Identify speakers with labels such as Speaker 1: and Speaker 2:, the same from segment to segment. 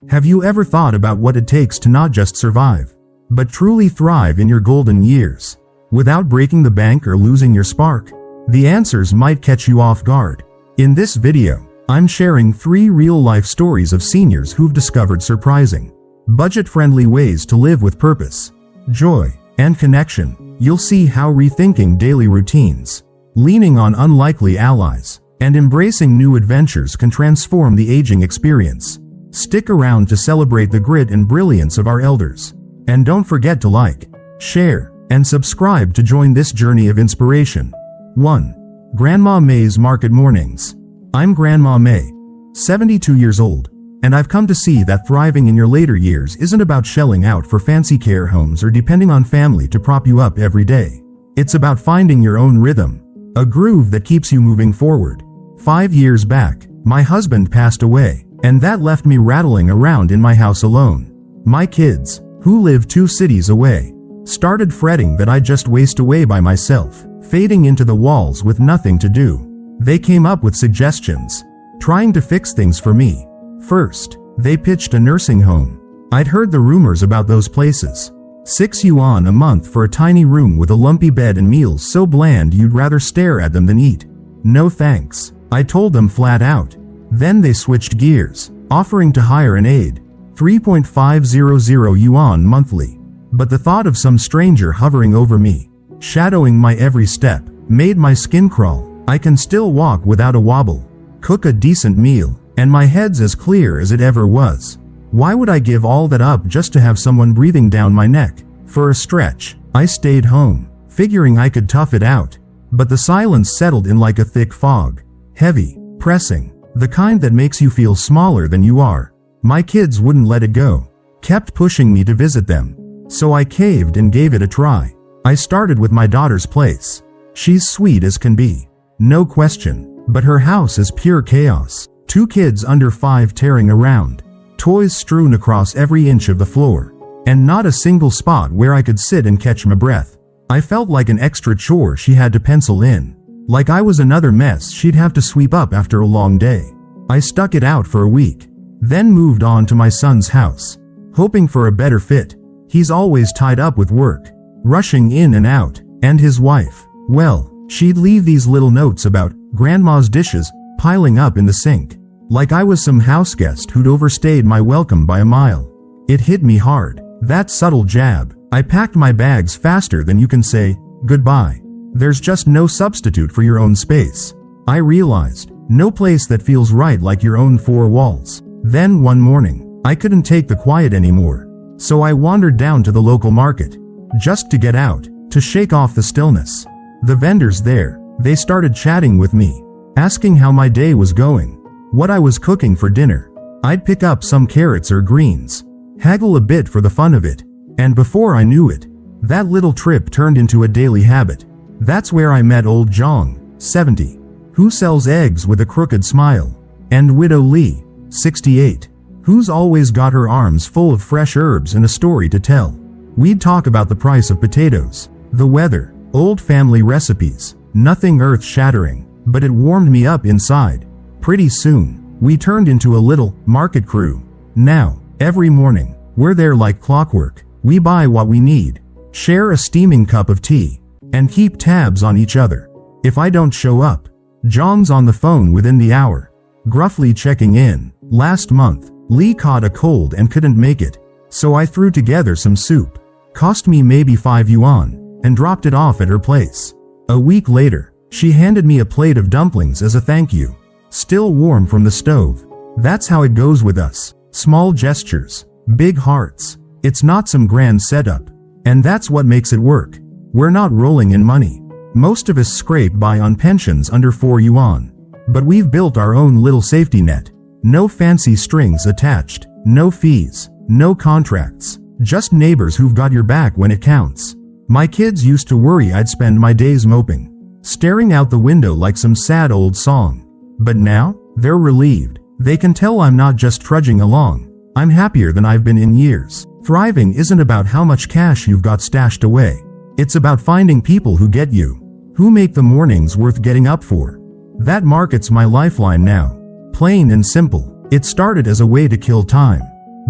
Speaker 1: Have you ever thought about what it takes to not just survive, but truly thrive in your golden years, without breaking the bank or losing your spark? The answers might catch you off guard. In this video, I'm sharing 3 real-life stories of seniors who've discovered surprising, budget-friendly ways to live with purpose, joy, and connection. You'll see how rethinking daily routines, leaning on unlikely allies, and embracing new adventures can transform the aging experience. Stick around to celebrate the grit and brilliance of our elders. And don't forget to like, share, and subscribe to join this journey of inspiration. 1. Grandma Mei's Market Mornings. I'm Grandma Mei, 72 years old, and I've come to see that thriving in your later years isn't about shelling out for fancy care homes or depending on family to prop you up every day. It's about finding your own rhythm, a groove that keeps you moving forward. 5 years back, my husband passed away, and that left me rattling around in my house alone. My kids, who live 2 cities away, started fretting that I'd just waste away by myself, fading into the walls with nothing to do. They came up with suggestions, trying to fix things for me. First, they pitched a nursing home. I'd heard the rumors about those places. 6 yuan a month for a tiny room with a lumpy bed and meals so bland you'd rather stare at them than eat. No thanks, I told them flat out. Then they switched gears, offering to hire an aide, 3.500 yuan monthly. But the thought of some stranger hovering over me, shadowing my every step, made my skin crawl. I can still walk without a wobble, cook a decent meal, and my head's as clear as it ever was. Why would I give all that up just to have someone breathing down my neck? For a stretch, I stayed home, figuring I could tough it out. But the silence settled in like a thick fog, heavy, pressing, the kind that makes you feel smaller than you are. My kids wouldn't let it go, kept pushing me to visit them. So I caved and gave it a try. I started with my daughter's place. She's sweet as can be, no question, but her house is pure chaos. 2 kids under 5 tearing around, toys strewn across every inch of the floor, and not a single spot where I could sit and catch my breath. I felt like an extra chore she had to pencil in, like I was another mess she'd have to sweep up after a long day. I stuck it out for a week, then moved on to my son's house, hoping for a better fit. He's always tied up with work, rushing in and out, and his wife, well, she'd leave these little notes about grandma's dishes piling up in the sink, like I was some houseguest who'd overstayed my welcome by a mile. It hit me hard, that subtle jab. I packed my bags faster than you can say goodbye. There's just no substitute for your own space. I realized, no place that feels right like your own 4 walls. Then one morning, I couldn't take the quiet anymore. So I wandered down to the local market, just to get out, to shake off the stillness. The vendors there, they started chatting with me, asking how my day was going, what I was cooking for dinner. I'd pick up some carrots or greens, haggle a bit for the fun of it, and before I knew it, that little trip turned into a daily habit. That's where I met old Zhang, 70, who sells eggs with a crooked smile, and Widow Li, 68, who's always got her arms full of fresh herbs and a story to tell. We'd talk about the price of potatoes, the weather, old family recipes, nothing earth-shattering, but it warmed me up inside. Pretty soon, we turned into a little market crew. Now, every morning, we're there like clockwork. We buy what we need, share a steaming cup of tea, and keep tabs on each other. If I don't show up, John's on the phone within the hour, gruffly checking in. Last month, Lee caught a cold and couldn't make it, so I threw together some soup. Cost me maybe 5 yuan, and dropped it off at her place. A week later, she handed me a plate of dumplings as a thank you, still warm from the stove. That's how it goes with us. Small gestures, big hearts. It's not some grand setup, and that's what makes it work. We're not rolling in money. Most of us scrape by on pensions under 4 yuan. But we've built our own little safety net. No fancy strings attached, no fees, no contracts, just neighbors who've got your back when it counts. My kids used to worry I'd spend my days moping, staring out the window like some sad old song. But now, they're relieved. They can tell I'm not just trudging along. I'm happier than I've been in years. Thriving isn't about how much cash you've got stashed away. It's about finding people who get you, who make the mornings worth getting up for. That market's my lifeline now. Plain and simple. It started as a way to kill time.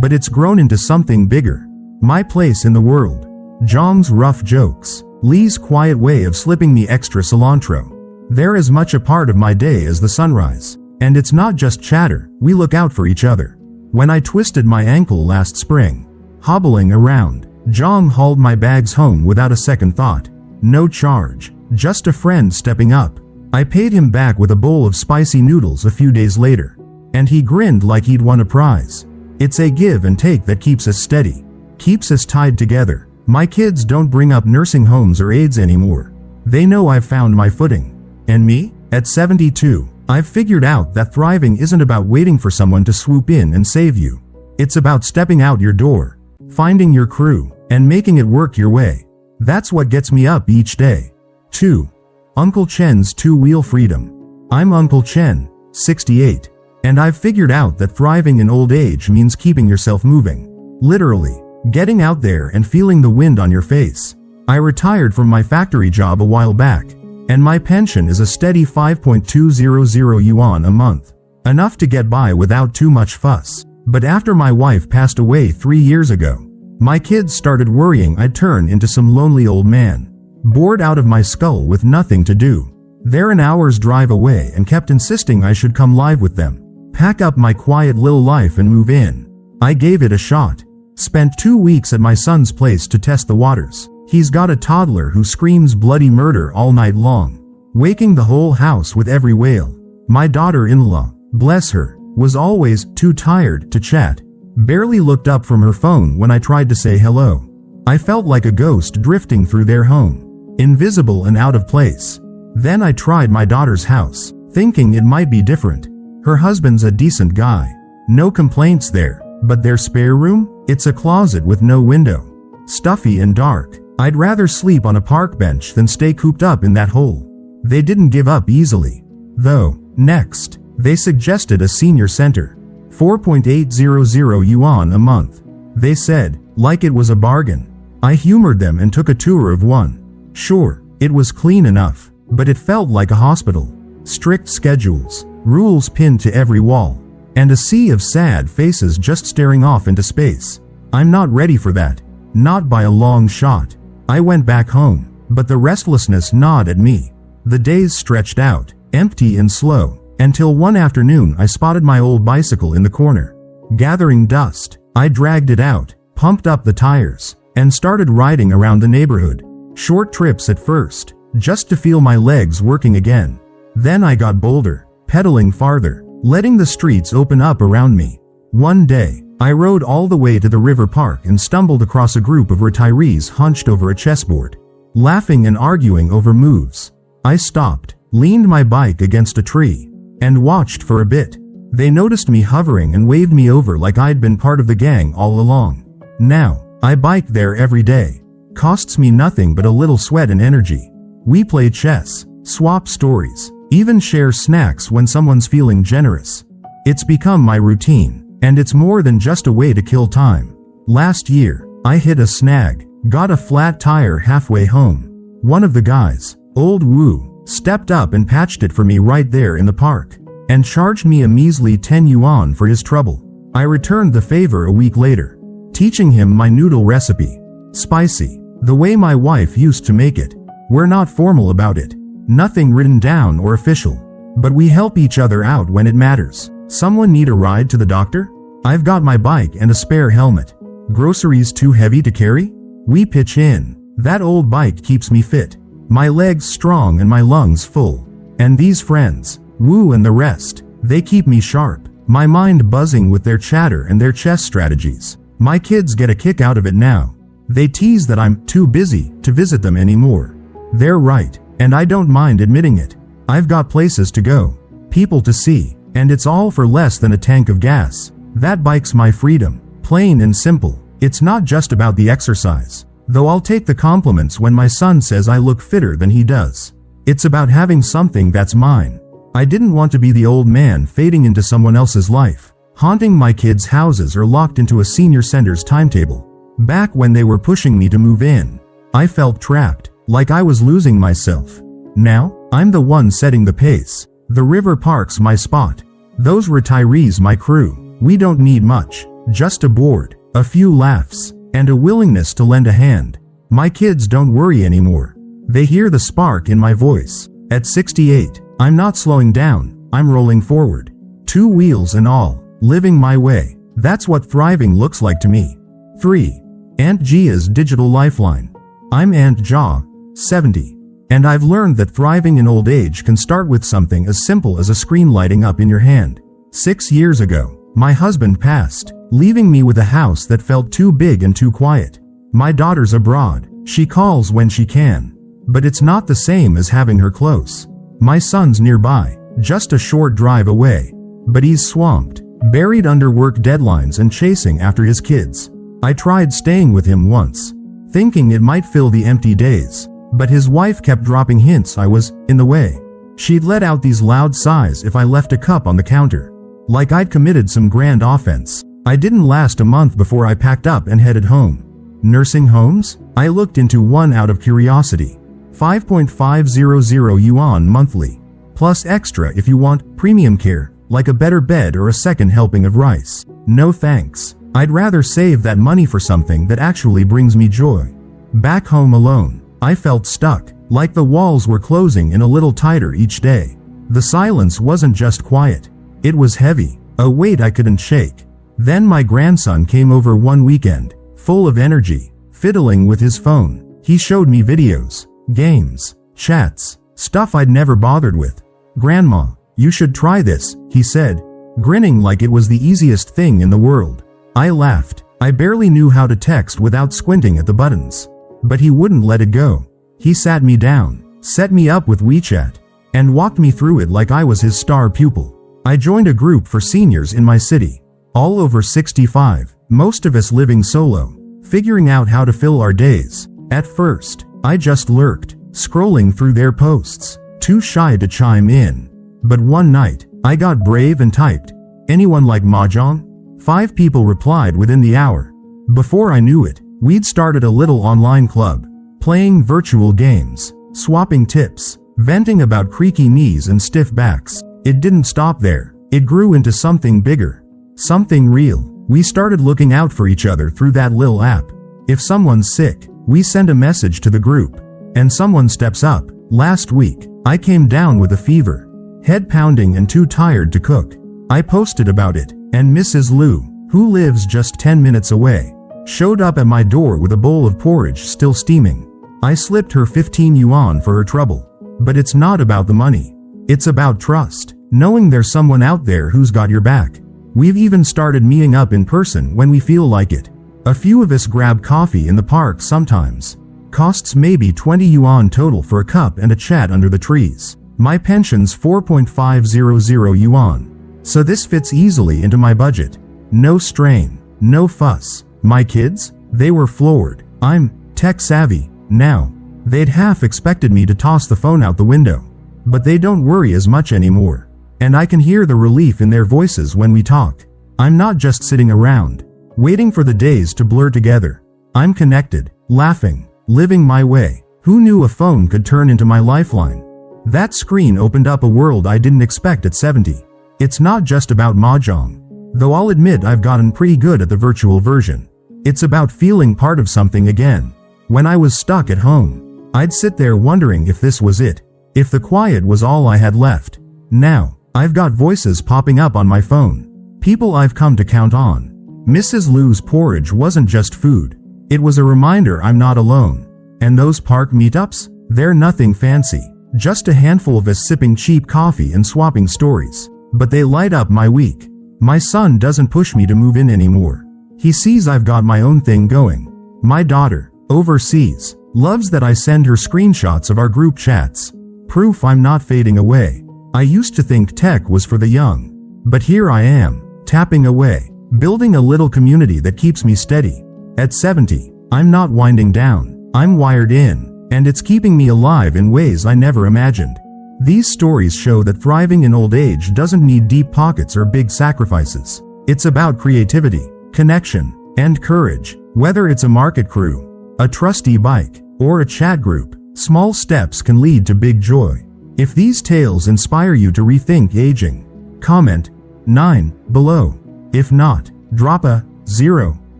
Speaker 1: but it's grown into something bigger. My place in the world. Zhang's rough jokes. Li's quiet way of slipping me extra cilantro. They're as much a part of my day as the sunrise. And it's not just chatter, we look out for each other. When I twisted my ankle last spring, hobbling around, Zhang hauled my bags home without a second thought. No charge, just a friend stepping up. I paid him back with a bowl of spicy noodles a few days later. And he grinned like he'd won a prize. It's a give and take that keeps us steady, keeps us tied together. My kids don't bring up nursing homes or AIDS anymore. They know I've found my footing. And me? At 72, I've figured out that thriving isn't about waiting for someone to swoop in and save you. It's about stepping out your door, finding your crew, and making it work your way. That's what gets me up each day. 2. Uncle Chen's two-wheel freedom. I'm Uncle Chen, 68, and I've figured out that thriving in old age means keeping yourself moving. Literally, getting out there and feeling the wind on your face. I retired from my factory job a while back, and my pension is a steady 5.200 yuan a month. Enough to get by without too much fuss. But after my wife passed away 3 years ago, my kids started worrying I'd turn into some lonely old man, bored out of my skull with nothing to do. They're an hour's drive away and kept insisting I should come live with them, pack up my quiet little life and move in. I gave it a shot. Spent 2 weeks at my son's place to test the waters. He's got a toddler who screams bloody murder all night long, waking the whole house with every wail. My daughter-in-law, bless her, was always too tired to chat. Barely looked up from her phone when I tried to say hello. I felt like a ghost drifting through their home, invisible and out of place. Then I tried my daughter's house, thinking it might be different. Her husband's a decent guy. No complaints there. But their spare room? It's a closet with no window. Stuffy and dark. I'd rather sleep on a park bench than stay cooped up in that hole. They didn't give up easily, though. Next, they suggested a senior center. 4.800 yuan a month. They said, like it was a bargain. I humored them and took a tour of one. Sure, it was clean enough, but it felt like a hospital. Strict schedules, rules pinned to every wall, and a sea of sad faces just staring off into space. I'm not ready for that. Not by a long shot. I went back home, but the restlessness gnawed at me. The days stretched out, empty and slow, until one afternoon I spotted my old bicycle in the corner. Gathering dust, I dragged it out, pumped up the tires, and started riding around the neighborhood. Short trips at first, just to feel my legs working again. Then I got bolder, pedaling farther, letting the streets open up around me. One day, I rode all the way to the river park and stumbled across a group of retirees hunched over a chessboard, laughing and arguing over moves. I stopped, leaned my bike against a tree, and watched for a bit. They noticed me hovering and waved me over like I'd been part of the gang all along. Now, I bike there every day. Costs me nothing but a little sweat and energy. We play chess, swap stories, even share snacks when someone's feeling generous. It's become my routine, and it's more than just a way to kill time. Last year, I hit a snag, got a flat tire halfway home. One of the guys, old Wu, stepped up and patched it for me right there in the park, and charged me a measly 10 yuan for his trouble. I returned the favor a week later, teaching him my noodle recipe. Spicy, the way my wife used to make it. We're not formal about it. Nothing written down or official, but we help each other out when it matters. Someone need a ride to the doctor? I've got my bike and a spare helmet. Groceries too heavy to carry? We pitch in. That old bike keeps me fit, my legs strong and my lungs full. And these friends, Wu and the rest, they keep me sharp, my mind buzzing with their chatter and their chess strategies. My kids get a kick out of it now. They tease that I'm too busy to visit them anymore. They're right. And I don't mind admitting it. I've got places to go, people to see, and it's all for less than a tank of gas. That bike's my freedom, plain and simple. It's not just about the exercise, though I'll take the compliments when my son says I look fitter than he does. It's about having something that's mine. I didn't want to be the old man fading into someone else's life, haunting my kids' houses or locked into a senior center's timetable. Back when they were pushing me to move in, I felt trapped, like I was losing myself. Now, I'm the one setting the pace. The river park's my spot. Those retirees my crew. We don't need much. Just a board, a few laughs, and a willingness to lend a hand. My kids don't worry anymore. They hear the spark in my voice. At 68, I'm not slowing down, I'm rolling forward. 2 wheels and all, living my way. That's what thriving looks like to me. 3. Aunt Jia's digital lifeline. I'm Aunt Jia, 70. And I've learned that thriving in old age can start with something as simple as a screen lighting up in your hand. 6 years ago, my husband passed, leaving me with a house that felt too big and too quiet. My daughter's abroad, she calls when she can. But it's not the same as having her close. My son's nearby, just a short drive away. But he's swamped, buried under work deadlines and chasing after his kids. I tried staying with him once, thinking it might fill the empty days. But his wife kept dropping hints I was in the way. She'd let out these loud sighs if I left a cup on the counter, like I'd committed some grand offense. I didn't last a month before I packed up and headed home. Nursing homes? I looked into one out of curiosity. 5,500 yuan monthly, plus extra if you want premium care, like a better bed or a second helping of rice. No thanks. I'd rather save that money for something that actually brings me joy. Back home alone, I felt stuck, like the walls were closing in a little tighter each day. The silence wasn't just quiet, it was heavy, a weight I couldn't shake. Then my grandson came over one weekend, full of energy, fiddling with his phone. He showed me videos, games, chats, stuff I'd never bothered with. "Grandma, you should try this," he said, grinning like it was the easiest thing in the world. I laughed. I barely knew how to text without squinting at the buttons. But he wouldn't let it go. He sat me down, set me up with WeChat, and walked me through it like I was his star pupil. I joined a group for seniors in my city, all over 65, most of us living solo, figuring out how to fill our days. At first, I just lurked, scrolling through their posts, too shy to chime in. But one night, I got brave and typed, "Anyone like mahjong?" 5 people replied within the hour. Before I knew it, we'd started a little online club, playing virtual games, swapping tips, venting about creaky knees and stiff backs. It didn't stop there. It grew into something bigger, something real. We started looking out for each other through that little app. If someone's sick, we send a message to the group, and someone steps up. Last week, I came down with a fever, head pounding and too tired to cook. I posted about it, and Mrs. Liu, who lives just 10 minutes away, showed up at my door with a bowl of porridge still steaming. I slipped her 15 yuan for her trouble. But it's not about the money. It's about trust, knowing there's someone out there who's got your back. We've even started meeting up in person when we feel like it. A few of us grab coffee in the park sometimes. Costs maybe 20 yuan total for a cup and a chat under the trees. My pension's 4,500 yuan. So this fits easily into my budget. No strain, no fuss. My kids? They were floored. I'm tech savvy now. They'd half expected me to toss the phone out the window. But they don't worry as much anymore. And I can hear the relief in their voices when we talk. I'm not just sitting around, waiting for the days to blur together. I'm connected, laughing, living my way. Who knew a phone could turn into my lifeline? That screen opened up a world I didn't expect at 70. It's not just about mahjong, though I'll admit I've gotten pretty good at the virtual version. It's about feeling part of something again. When I was stuck at home, I'd sit there wondering if this was it, if the quiet was all I had left. Now, I've got voices popping up on my phone, people I've come to count on. Mrs. Liu's porridge wasn't just food. It was a reminder I'm not alone. And those park meetups? They're nothing fancy. Just a handful of us sipping cheap coffee and swapping stories. But they light up my week. My son doesn't push me to move in anymore. He sees I've got my own thing going. My daughter, overseas, loves that I send her screenshots of our group chats. Proof I'm not fading away. I used to think tech was for the young. But here I am, tapping away, building a little community that keeps me steady. At 70, I'm not winding down. I'm wired in, and it's keeping me alive in ways I never imagined. These stories show that thriving in old age doesn't need deep pockets or big sacrifices. It's about creativity, connection, and courage. Whether it's a market crew, a trusty bike, or a chat group, small steps can lead to big joy. If these tales inspire you to rethink aging, comment 9 below. If not, drop a 0.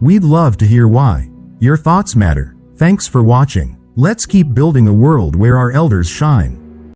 Speaker 1: We'd love to hear why. Your thoughts matter. Thanks for watching. Let's keep building a world where our elders shine.